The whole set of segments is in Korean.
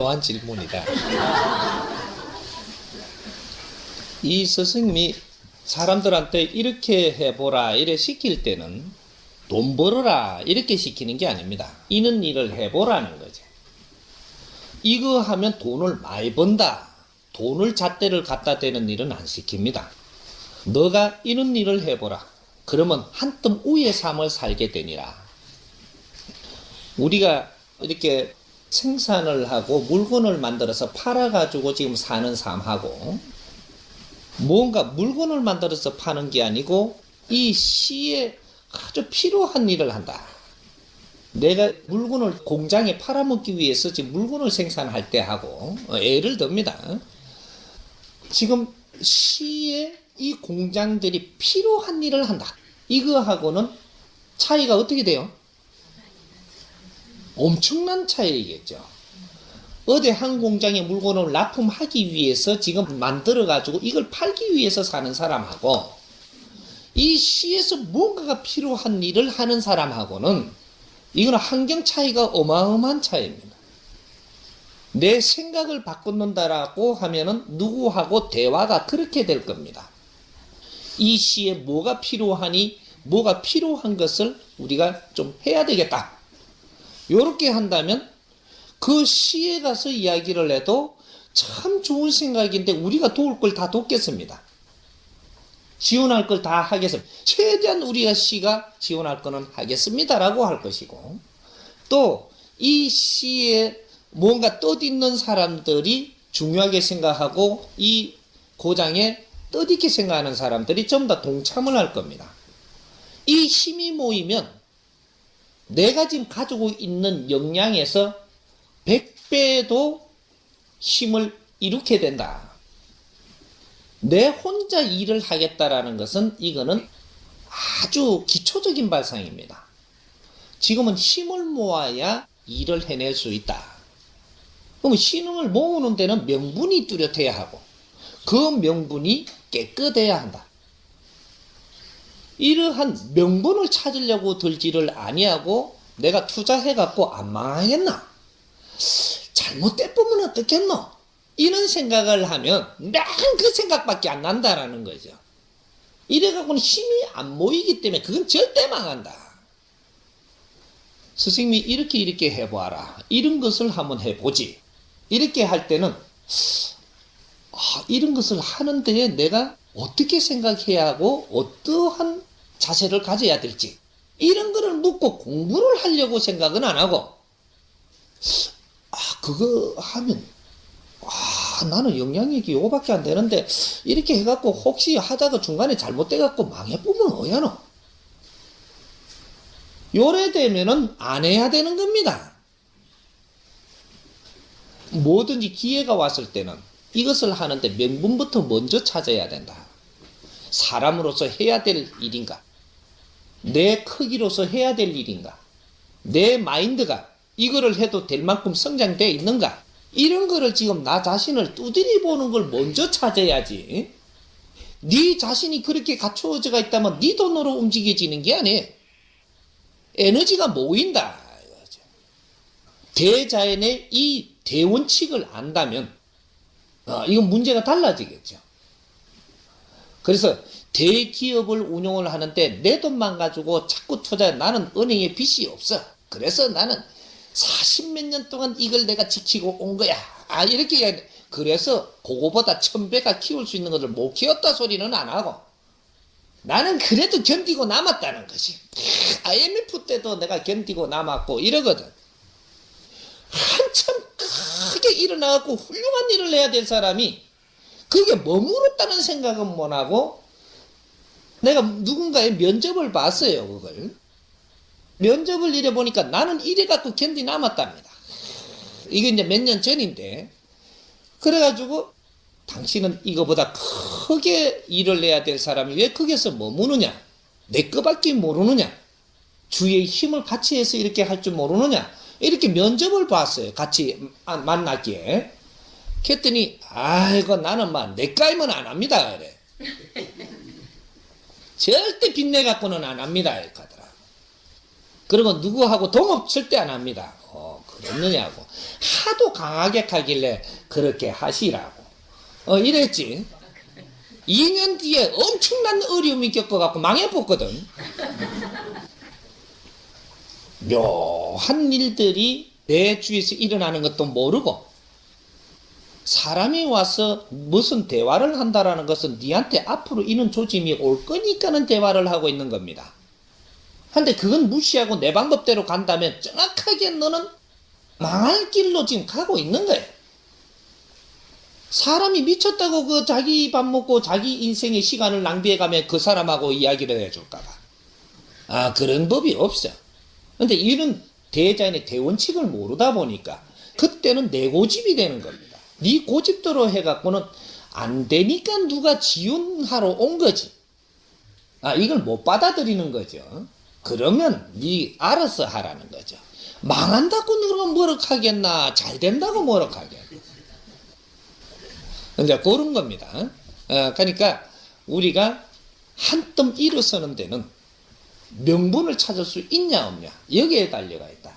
한 질문이다. 이 스승님이 사람들한테 이렇게 해보라 이래 시킬 때는 돈 벌어라 이렇게 시키는 게 아닙니다. 이런 일을 해보라는 거죠. 이거 하면 돈을 많이 번다. 돈을 잣대를 갖다 대는 일은 안 시킵니다. 너가 이런 일을 해보라. 그러면 한뜸 우의 삶을 살게 되니라. 우리가 이렇게 생산을 하고 물건을 만들어서 팔아가지고 지금 사는 삶하고 뭔가 물건을 만들어서 파는 게 아니고 이 시에 아주 필요한 일을 한다. 내가 물건을 공장에 팔아먹기 위해서 지금 물건을 생산할 때 하고 예를 듭니다. 지금 시에 이 공장들이 필요한 일을 한다. 이거하고는 차이가 어떻게 돼요? 엄청난 차이겠죠. 어디 한 공장에 물건을 납품하기 위해서 지금 만들어가지고 이걸 팔기 위해서 사는 사람하고 이 시에서 뭔가가 필요한 일을 하는 사람하고는 이거는 환경 차이가 어마어마한 차이입니다. 내 생각을 바꾼다라고 하면은 누구하고 대화가 그렇게 될 겁니다. 이 시에 뭐가 필요하니 뭐가 필요한 것을 우리가 좀 해야 되겠다. 요렇게 한다면 그 시에 가서 이야기를 해도 참 좋은 생각인데 우리가 도울 걸 다 돕겠습니다. 지원할 걸 다 하겠습니다. 최대한 우리가 시가 지원할 거는 하겠습니다라고 할 것이고 또 이 시에 뭔가 뜻있는 사람들이 중요하게 생각하고 이 고장에 뜻있게 생각하는 사람들이 전부 다 동참을 할 겁니다. 이 힘이 모이면 내가 지금 가지고 있는 역량에서 100배도 힘을 이루게 된다. 내 혼자 일을 하겠다라는 것은 이거는 아주 기초적인 발상입니다. 지금은 힘을 모아야 일을 해낼 수 있다. 그럼 힘을 모으는 데는 명분이 뚜렷해야 하고 그 명분이 깨끗해야 한다. 이러한 명분을 찾으려고 들지를 아니하고 내가 투자해갖고 안 망하겠나? 잘못돼 보면 어떻겠노? 이런 생각을 하면 난 그 생각밖에 안 난다라는 거죠. 이래갖고는 힘이 안 모이기 때문에 그건 절대 망한다. 스승님이 이렇게 해봐라. 이런 것을 한번 해보지. 이렇게 할 때는 이런 것을 하는 데에 내가 어떻게 생각해야 하고 어떠한 자세를 가져야 될지 이런 거를 묻고 공부를 하려고 생각은 안 하고 그거 하면 나는 영향력이 요거밖에 안 되는데 이렇게 해갖고 혹시 하다가 중간에 잘못돼갖고 망해보면 어야노? 요래 되면은 안 해야 되는 겁니다. 뭐든지 기회가 왔을 때는 이것을 하는데 명분부터 먼저 찾아야 된다. 사람으로서 해야 될 일인가? 내 크기로서 해야 될 일인가? 내 마인드가 이거를 해도 될 만큼 성장되어 있는가? 이런 거를 지금 나 자신을 두드리 보는 걸 먼저 찾아야지. 네 자신이 그렇게 갖추어져 있다면 네 돈으로 움직여지는 게 아니에요. 에너지가 모인다. 대자연의 이 대원칙을 안다면 이건 문제가 달라지겠죠. 그래서 대기업을 운영을 하는데 내 돈만 가지고 자꾸 투자해. 나는 은행에 빚이 없어. 그래서 나는 40몇 년 동안 이걸 내가 지키고 온 거야. 이렇게 이야기해. 그래서 그거보다 1000배가 키울 수 있는 것을 못 키웠다 소리는 안 하고 나는 그래도 견디고 남았다는 것이. IMF 때도 내가 견디고 남았고 이러거든. 한참 크게 일어나고 훌륭한 일을 해야 될 사람이 그게 머무렀다는 생각은 못하고 내가 누군가의 면접을 봤어요. 그걸 면접을 이래 보니까 나는 이래 갖고 견디 남았답니다. 이게 이제 몇 년 전인데 그래가지고 당신은 이거보다 크게 일을 해야 될 사람이 왜 거기서 머무느냐? 내 거밖에 모르느냐? 주위의 힘을 같이 해서 이렇게 할 줄 모르느냐? 이렇게 면접을 봤어요. 같이 만났기에. 그랬더니 아이고 나는 막 내까이면 안 합니다. 그래. 절대 빚내 갖고는 안 합니다. 이렇게 하더라. 그리고 누구하고 동업 절대 안 합니다. 그랬느냐고. 하도 강하게 하길래 그렇게 하시라고. 이랬지. 2년 뒤에 엄청난 어려움이 겪어갖고 망해봤거든. 묘한 일들이 내 주위에서 일어나는 것도 모르고, 사람이 와서 무슨 대화를 한다라는 것은 니한테 앞으로 이런 조짐이 올 거니까는 대화를 하고 있는 겁니다. 근데 그건 무시하고 내 방법대로 간다면 정확하게 너는 망할 길로 지금 가고 있는 거예요. 사람이 미쳤다고 그 자기 밥 먹고 자기 인생의 시간을 낭비해가면 그 사람하고 이야기를 해줄까봐. 그런 법이 없어. 근데 이런 대자연의 대원칙을 모르다 보니까 그때는 내 고집이 되는 겁니다. 네 고집대로 해갖고는 안 되니까 누가 지원하러 온 거지. 이걸 못 받아들이는 거죠. 그러면 네 알아서 하라는 거죠. 망한다고 누가 뭐라 하겠나, 잘 된다고 뭐라 하겠나. 이제 그런 겁니다. 그러니까 우리가 한뜸 일어서는 데는 명분을 찾을 수 있냐 없냐, 여기에 달려가 있다.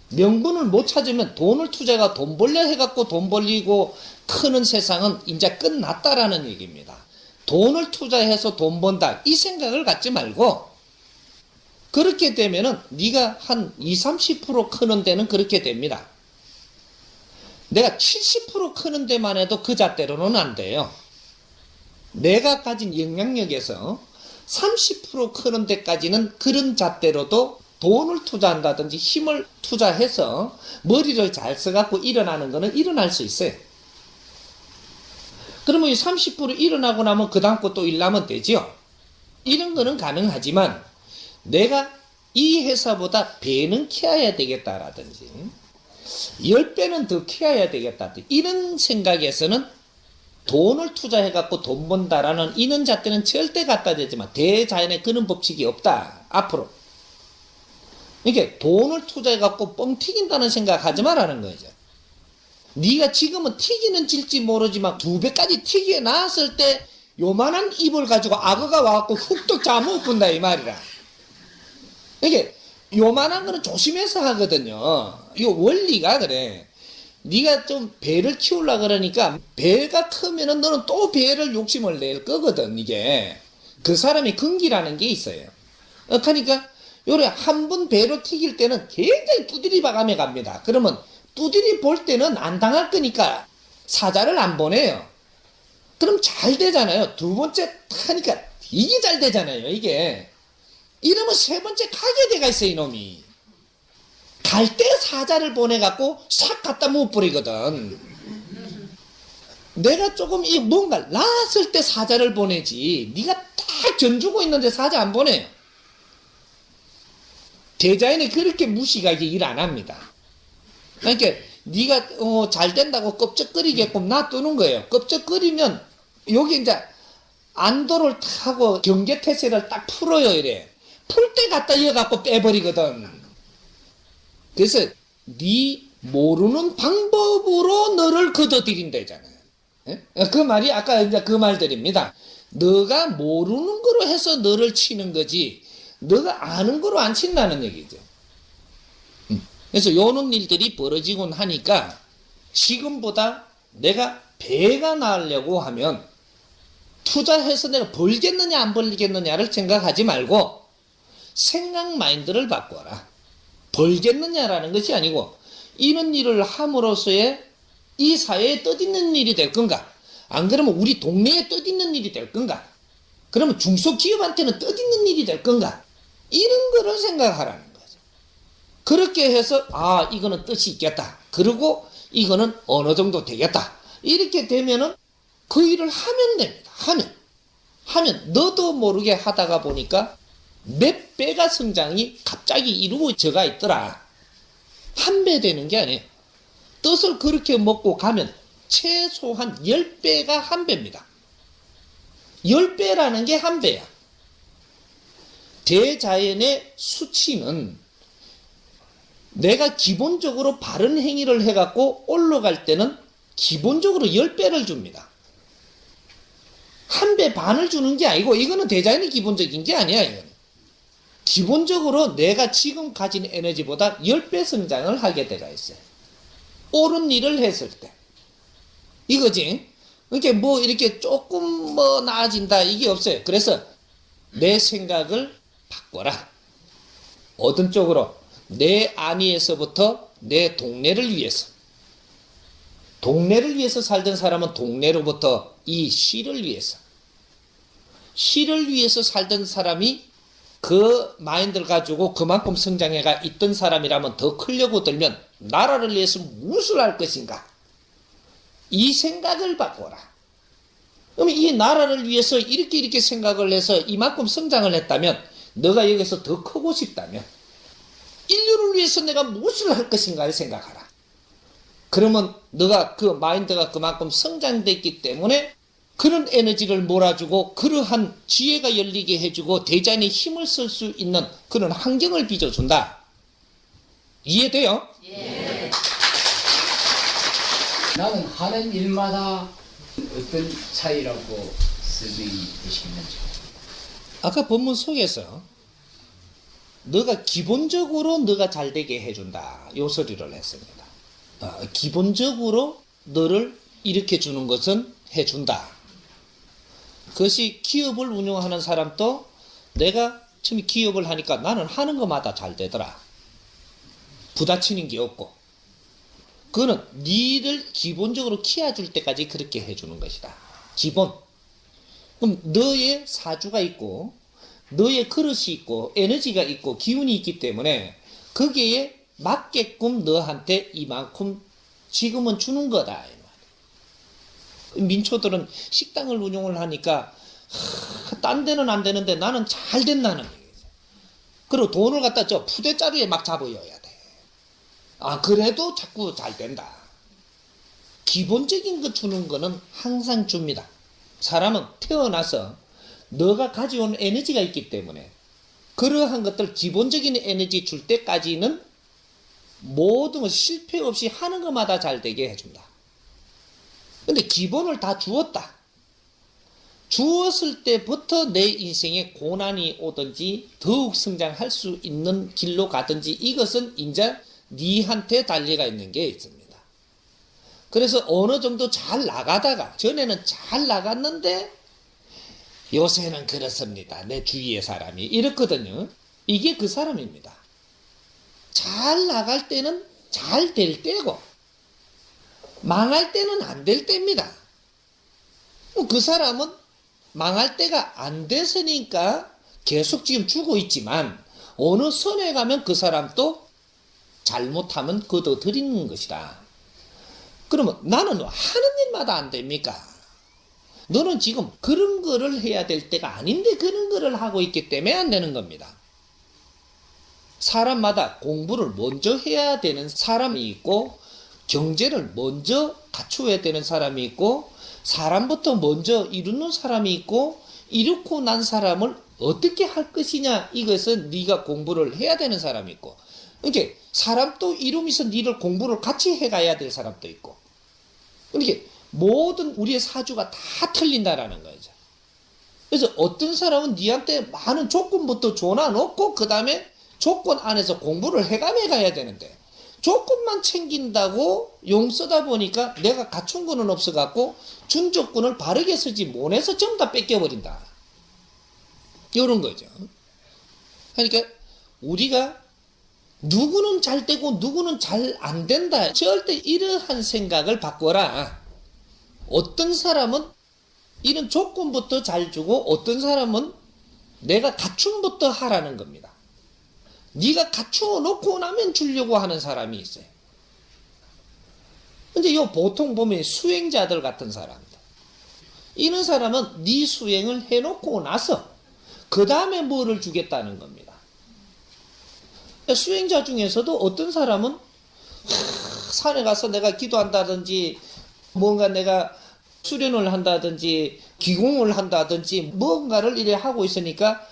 명분을 못 찾으면 돈을 투자가 돈 벌려 해갖고 돈 벌리고 크는 세상은 이제 끝났다라는 얘기입니다. 돈을 투자해서 돈 번다, 이 생각을 갖지 말고, 그렇게 되면은 네가 한 20-30% 크는 데는 그렇게 됩니다. 내가 70% 크는 데만 해도 그 잣대로는 안 돼요. 내가 가진 영향력에서 30% 크는 데까지는 그런 잣대로도 돈을 투자한다든지 힘을 투자해서 머리를 잘 써갖고 일어나는 거는 일어날 수 있어요. 그러면 이 30% 일어나고 나면 그 다음 거 또 일나면 되죠. 이런 거는 가능하지만 내가 이 회사보다 배는 키워야 되겠다라든지 10배는 더 키워야 되겠다, 이런 생각에서는 돈을 투자해갖고 돈 번다라는 이런 잣대는 절대 갖다 대지만 대자연에 그런 법칙이 없다. 앞으로 이게 돈을 투자해갖고 뻥 튀긴다는 생각하지 말라는 거죠. 네가 지금은 튀기는 질지 모르지만 2배까지 튀기에 나왔을 때 요만한 입을 가지고 악어가 와갖고 훅떡 잡아못 본다 이 말이라. 이게 요만한 거는 조심해서 하거든요. 이거 원리가 그래. 네가 좀 배를 키우려고 그러니까 배가 크면은 너는 또 배를 욕심을 낼 거거든. 이게 그 사람의 근기라는 게 있어요. 그러니까 요래 한 번 배로 튀길 때는 굉장히 두드리 봐가며 갑니다. 그러면 두드리 볼 때는 안 당할 거니까 사자를 안 보내요. 그럼 잘 되잖아요. 두 번째 하니까 이게 잘 되잖아요. 이게 이러면 세 번째 가게 돼가 있어 이놈이. 갈 때 사자를 보내갖고 싹 갖다 못 버리거든. 내가 조금 이 뭔가 나왔을 때 사자를 보내지, 네가 딱 견주고 있는데 사자 안 보내요. 대자연이 그렇게 무식하게 일 안 합니다. 그러니까 네가 잘 된다고 껍적거리게끔 놔두는 거예요. 껍적거리면 여기 이제 안도를 타고 경계태세를 딱 풀어요. 이래 풀 때 갖다 이어갖고 빼버리거든. 그래서 네 모르는 방법으로 너를 걷어들인다잖아요. 그 말이 아까 이제 그 말들입니다. 너가 모르는 거로 해서 너를 치는 거지, 너가 아는 거로 안 친다는 얘기죠. 그래서 요런 일들이 벌어지곤 하니까 지금보다 내가 배가 나으려고 하면 투자해서 내가 벌겠느냐 안 벌겠느냐를 생각하지 말고 생각 마인드를 바꿔라. 벌겠느냐라는 것이 아니고 이런 일을 함으로써의 이 사회에 뜻있는 일이 될 건가? 안 그러면 우리 동네에 뜻있는 일이 될 건가? 그러면 중소기업한테는 뜻있는 일이 될 건가? 이런 거를 생각하라는 거죠. 그렇게 해서 이거는 뜻이 있겠다. 그리고 이거는 어느 정도 되겠다. 이렇게 되면은 그 일을 하면 됩니다. 하면 너도 모르게 하다가 보니까 몇 배가 성장이 갑자기 이루어져가 있더라. 한 배 되는 게 아니에요. 뜻을 그렇게 먹고 가면 최소한 10배가 한 배입니다. 10배라는 게 한 배야. 대자연의 수치는 내가 기본적으로 바른 행위를 해갖고 올라갈 때는 기본적으로 10배를 줍니다. 한 배 반을 주는 게 아니고 이거는 대자연이 기본적인 게 아니야. 이거는. 기본적으로 내가 지금 가진 에너지보다 10배 성장을 하게 되가 있어요. 옳은 일을 했을 때. 이거지. 이렇게 뭐 이렇게 조금 뭐 나아진다 이게 없어요. 그래서 내 생각을 바꿔라. 어떤 쪽으로? 내 안위에서부터 내 동네를 위해서. 동네를 위해서 살던 사람은 동네로부터 이 시를 위해서. 시를 위해서 살던 사람이 그 마인드를 가지고 그만큼 성장해가 있던 사람이라면 더 크려고 들면 나라를 위해서 무엇을 할 것인가? 이 생각을 바꿔라. 그러면 이 나라를 위해서 이렇게 생각을 해서 이만큼 성장을 했다면 너가 여기서 더 크고 싶다면 인류를 위해서 내가 무엇을 할 것인가를 생각하라. 그러면 너가 그 마인드가 그만큼 성장됐기 때문에 그런 에너지를 몰아주고 그러한 지혜가 열리게 해주고 대단히 힘을 쓸 수 있는 그런 환경을 빚어준다. 이해돼요? 예. 나는 하는 일마다 어떤 차이라고 쓰시겠는지. 아까 본문 속에서 너가 기본적으로 너가 잘 되게 해준다. 요 소리를 했습니다. 기본적으로 너를 일으켜 주는 것은 해준다. 그것이 기업을 운영하는 사람도 내가 처음에 기업을 하니까 나는 하는 것마다 잘 되더라. 부딪히는 게 없고. 그거는 니를 기본적으로 키워줄 때까지 그렇게 해주는 것이다. 기본. 그럼 너의 사주가 있고 너의 그릇이 있고 에너지가 있고 기운이 있기 때문에 거기에 맞게끔 너한테 이만큼 지금은 주는 거다. 민초들은 식당을 운영을 하니까 딴 데는 안 되는데 나는 잘 된다는 얘기죠. 그리고 돈을 갖다 저 푸대자루에 막 잡아여야 돼. 그래도 자꾸 잘 된다. 기본적인 거 주는 거는 항상 줍니다. 사람은 태어나서 너가 가져온 에너지가 있기 때문에 그러한 것들 기본적인 에너지 줄 때까지는 모든 것 실패 없이 하는 것마다 잘 되게 해준다. 근데 기본을 다 주었다. 주었을 때부터 내 인생에 고난이 오든지 더욱 성장할 수 있는 길로 가든지 이것은 이제 니한테 달려가 있는 게 있습니다. 그래서 어느 정도 잘 나가다가 전에는 잘 나갔는데 요새는 그렇습니다. 내 주위의 사람이 이렇거든요. 이게 그 사람입니다. 잘 나갈 때는 잘 될 때고 망할 때는 안 될 때입니다. 그 사람은 망할 때가 안 됐으니까 계속 지금 주고 있지만 어느 선에 가면 그 사람도 잘못하면 그도 드리는 것이다. 그러면 나는 하는 일마다 안 됩니까? 너는 지금 그런 거를 해야 될 때가 아닌데 그런 거를 하고 있기 때문에 안 되는 겁니다. 사람마다 공부를 먼저 해야 되는 사람이 있고 경제를 먼저 갖추어야 되는 사람이 있고 사람부터 먼저 이루는 사람이 있고 이루고 난 사람을 어떻게 할 것이냐 이것은 네가 공부를 해야 되는 사람이 있고 이렇게 사람도 이루면서 니를 공부를 같이 해가야 될 사람도 있고 이렇게 모든 우리의 사주가 다 틀린다라는 거죠. 그래서 어떤 사람은 니한테 많은 조건부터 줘놔놓고 그 다음에 조건 안에서 공부를 해가며 가야 되는데 조건만 챙긴다고 용 쓰다 보니까 내가 갖춘 거는 없어갖고 준 조건을 바르게 쓰지 못해서 전부 다 뺏겨버린다. 이런 거죠. 그러니까 우리가 누구는 잘 되고 누구는 잘 안 된다. 절대 이러한 생각을 바꿔라. 어떤 사람은 이런 조건부터 잘 주고 어떤 사람은 내가 갖춤부터 하라는 겁니다. 네가 갖추어 놓고 나면 주려고 하는 사람이 있어요. 근데 요 보통 보면 수행자들 같은 사람들. 이런 사람은 네 수행을 해놓고 나서 그 다음에 뭐를 주겠다는 겁니다. 수행자 중에서도 어떤 사람은 산에 가서 내가 기도한다든지 뭔가 내가 수련을 한다든지 기공을 한다든지 뭔가를 이래 하고 있으니까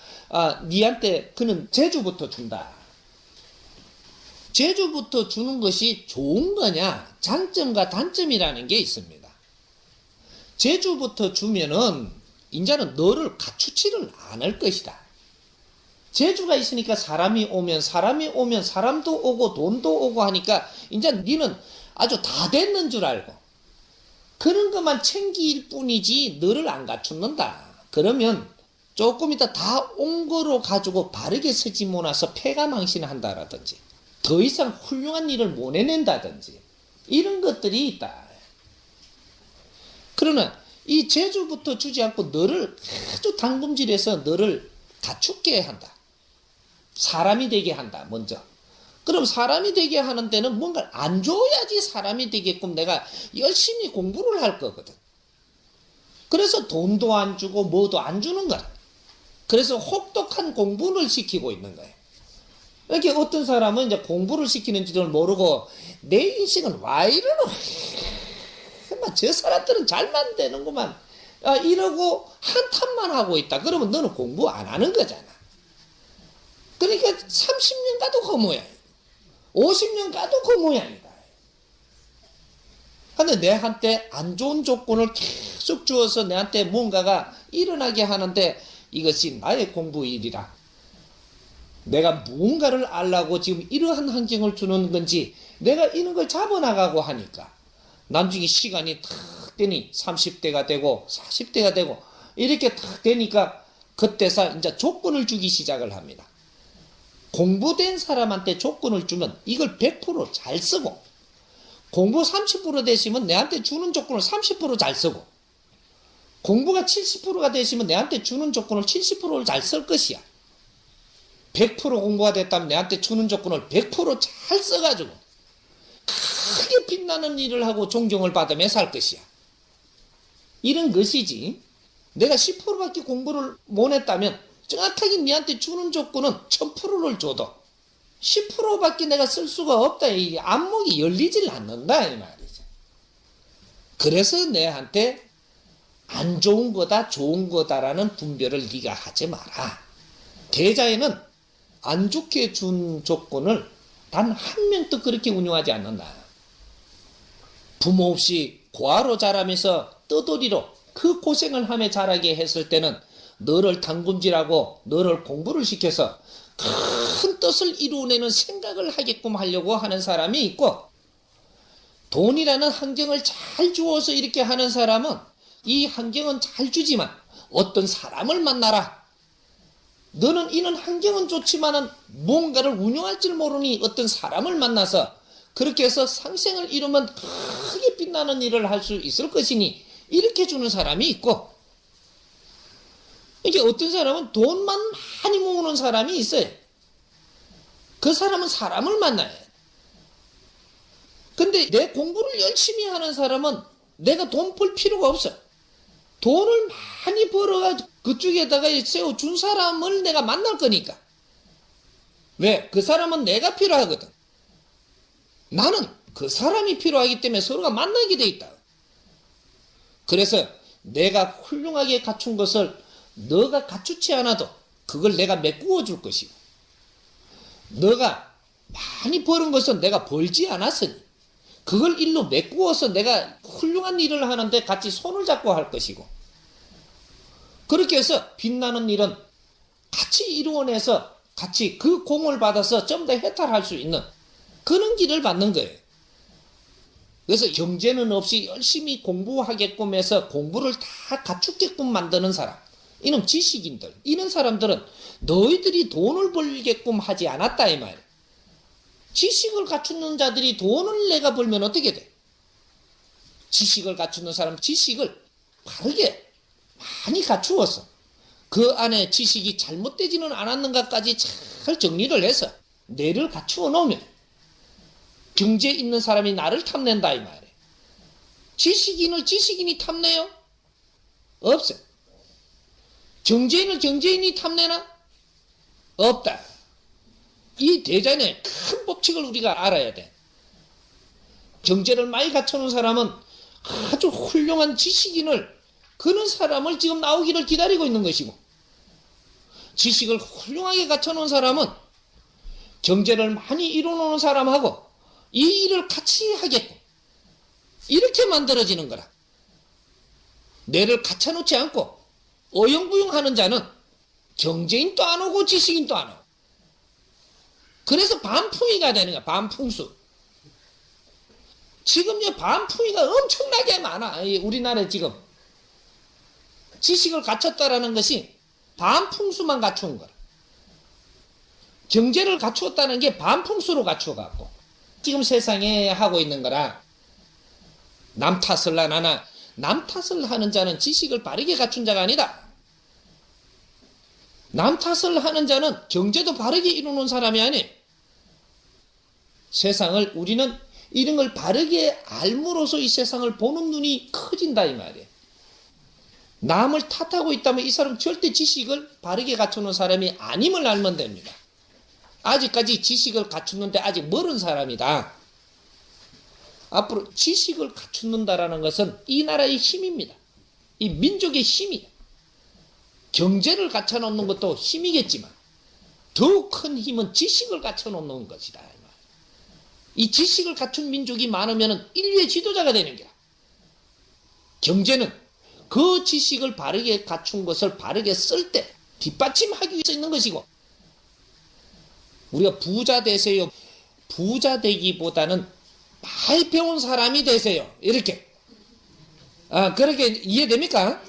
니한테 그는 재주부터 준다. 재주부터 주는 것이 좋은 거냐? 장점과 단점이라는 게 있습니다. 재주부터 주면은 이제는 너를 갖추지를 않을 것이다. 재주가 있으니까 사람이 오면 사람도 오고 돈도 오고 하니까 이제 니는 아주 다 됐는 줄 알고 그런 것만 챙길 뿐이지 너를 안 갖춘다. 그러면 조금 이따 다 온 거로 가지고 바르게 서지 못해서 패가망신한다라든지 더 이상 훌륭한 일을 못 해낸다든지 이런 것들이 있다. 그러나 이 재주부터 주지 않고 너를 아주 당금질해서 너를 갖추게 한다. 사람이 되게 한다. 먼저. 그럼 사람이 되게 하는 데는 뭔가를 안 줘야지 사람이 되게끔 내가 열심히 공부를 할 거거든. 그래서 돈도 안 주고 뭐도 안 주는 거야. 그래서 혹독한 공부를 시키고 있는 거예요. 이렇게 어떤 사람은 이제 공부를 시키는 줄을 모르고 내 인생은 와 이러노. 저 사람들은 잘만 되는구만. 이러고 한탄만 하고 있다. 그러면 너는 공부 안 하는 거잖아. 그러니까 30년 가도 그 모양이야. 50년 가도 그 모양이다. 근데 내한테 안 좋은 조건을 계속 주어서 내한테 뭔가가 일어나게 하는데 이것이 나의 공부 일이라. 내가 무언가를 알라고 지금 이러한 환경을 주는 건지 내가 이런 걸 잡아나가고 하니까 나중에 시간이 탁 되니 30대가 되고 40대가 되고 이렇게 탁 되니까 그때서 이제 조건을 주기 시작을 합니다. 공부된 사람한테 조건을 주면 이걸 100%잘 쓰고 공부 30% 되시면 내한테 주는 조건을 30%잘 쓰고 공부가 70%가 되시면 내한테 주는 조건을 70%를 잘 쓸 것이야. 100% 공부가 됐다면 내한테 주는 조건을 100%잘 써가지고 크게 빛나는 일을 하고 존경을 받으며 살 것이야. 이런 것이지. 내가 10%밖에 공부를 못 했다면 정확하게 네한테 주는 조건은 1000%를 줘도 10%밖에 내가 쓸 수가 없다. 이 안목이 열리질 않는다 이 말이죠. 그래서 내한테 안 좋은 거다 좋은 거다라는 분별을 네가 하지 마라. 계좌에는 안 좋게 준 조건을 단 한 명도 그렇게 운용하지 않는다. 부모 없이 고아로 자라면서 떠돌이로 그 고생을 하며 자라게 했을 때는 너를 당금질하고 너를 공부를 시켜서 큰 뜻을 이루어내는 생각을 하게끔 하려고 하는 사람이 있고 돈이라는 환경을 잘 주어서 이렇게 하는 사람은 이 환경은 잘 주지만 어떤 사람을 만나라. 너는 이런 환경은 좋지만은 뭔가를 운영할 줄 모르니 어떤 사람을 만나서 그렇게 해서 상생을 이루면 크게 빛나는 일을 할 수 있을 것이니 이렇게 주는 사람이 있고 이게 어떤 사람은 돈만 많이 모으는 사람이 있어요. 그 사람은 사람을 만나야 해. 근데 내 공부를 열심히 하는 사람은 내가 돈 벌 필요가 없어. 돈을 많이 벌어가지고 그쪽에다가 세워준 사람을 내가 만날 거니까. 왜? 그 사람은 내가 필요하거든. 나는 그 사람이 필요하기 때문에 서로가 만나게 돼 있다. 그래서 내가 훌륭하게 갖춘 것을 너가 갖추지 않아도 그걸 내가 메꾸어 줄 것이고 너가 많이 버는 것은 내가 벌지 않았으니 그걸 일로 메꾸어서 내가 훌륭한 일을 하는데 같이 손을 잡고 할 것이고 그렇게 해서 빛나는 일은 같이 이루어내서 같이 그 공을 받아서 좀 더 해탈할 수 있는 그런 길을 받는 거예요. 그래서 경제는 없이 열심히 공부하게끔 해서 공부를 다 갖추게끔 만드는 사람 이놈 지식인들 이런 사람들은 너희들이 돈을 벌게끔 하지 않았다 이 말. 지식을 갖추는 자들이 돈을 내가 벌면 어떻게 돼? 지식을 갖추는 사람 지식을 바르게 많이 갖추어서 그 안에 지식이 잘못되지는 않았는가까지 잘 정리를 해서 뇌를 갖추어 놓으면 경제 있는 사람이 나를 탐낸다 이 말이에요. 지식인을 지식인이 탐내요? 없어요. 경제인을 경제인이 탐내나? 없다. 이 대전의 큰 법칙을 우리가 알아야 돼. 경제를 많이 갖춰놓은 사람은 아주 훌륭한 지식인을 그런 사람을 지금 나오기를 기다리고 있는 것이고 지식을 훌륭하게 갖춰놓은 사람은 경제를 많이 이뤄놓은 사람하고 이 일을 같이 하겠고 이렇게 만들어지는 거라. 뇌를 갖춰놓지 않고 어영부영하는 자는 경제인도 안 오고 지식인도 안 오고. 그래서 반풍이가 되는 거야. 반풍수. 지금요 반풍이가 엄청나게 많아. 우리나라에 지금 지식을 갖췄다라는 것이 반풍수만 갖춘 거라. 경제를 갖추었다는 게 반풍수로 갖추어갖고 지금 세상에 하고 있는 거라. 남 탓을 안 하나. 남 탓을 하는 자는 지식을 바르게 갖춘 자가 아니다. 남 탓을 하는 자는 경제도 바르게 이루는 사람이 아니. 세상을 우리는 이런 걸 바르게 알므로써 이 세상을 보는 눈이 커진다 이 말이에요. 남을 탓하고 있다면 이 사람 절대 지식을 바르게 갖추는 사람이 아님을 알면 됩니다. 아직까지 지식을 갖추는데 아직 멀은 사람이다. 앞으로 지식을 갖춘다라는 것은 이 나라의 힘입니다. 이 민족의 힘이에요. 경제를 갖춰놓는 것도 힘이겠지만 더욱 큰 힘은 지식을 갖춰놓는 것이다. 이 지식을 갖춘 민족이 많으면 인류의 지도자가 되는 거야. 경제는 그 지식을 바르게 갖춘 것을 바르게 쓸 때 뒷받침하기 위해서 있는 것이고, 우리가 부자 되세요. 부자 되기보다는 많이 배운 사람이 되세요. 이렇게. 그렇게 이해됩니까?